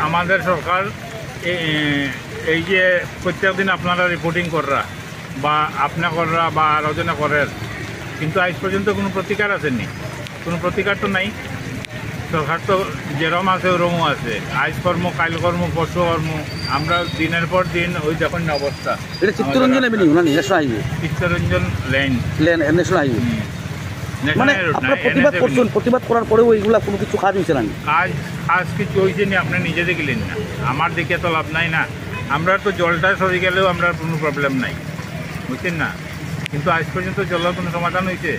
আমাদের সরকার এই যে প্রত্যেক দিন আপনারা রিপোর্টিং কররা বা আপনি কররা বা আলোচনা করেন, কিন্তু আজ পর্যন্ত কোনো প্রতিকার আসেনি। কোনো প্রতিকার তো নাই। সরকার তো যেরম আছে ওরমও আছে, আজ কর্ম কাল কর্ম পরশু কর্ম, আমরা দিনের পর দিন ওই দেখুন না অবস্থা। এটা চিত্তরঞ্জন এভিনিউ না national highway? Chittaranjan lane national highway. মানে আপনারা প্রতিবাদ করছেন, প্রতিবাদ করার পরেও এইগুলা কোনো কিছু কাজ হয়েছে না? কাজ কিছু হয়েছে না, আপনি নিজে দেখলেন না। আমার দিকে তো লাভ নাই না। আমরা তো জলটা সরে গেলেও আমরা কোনো প্রবলেম নাই, বুঝছেন না। কিন্তু আজ পর্যন্ত জলের কোনো সমাধান হয়েছে?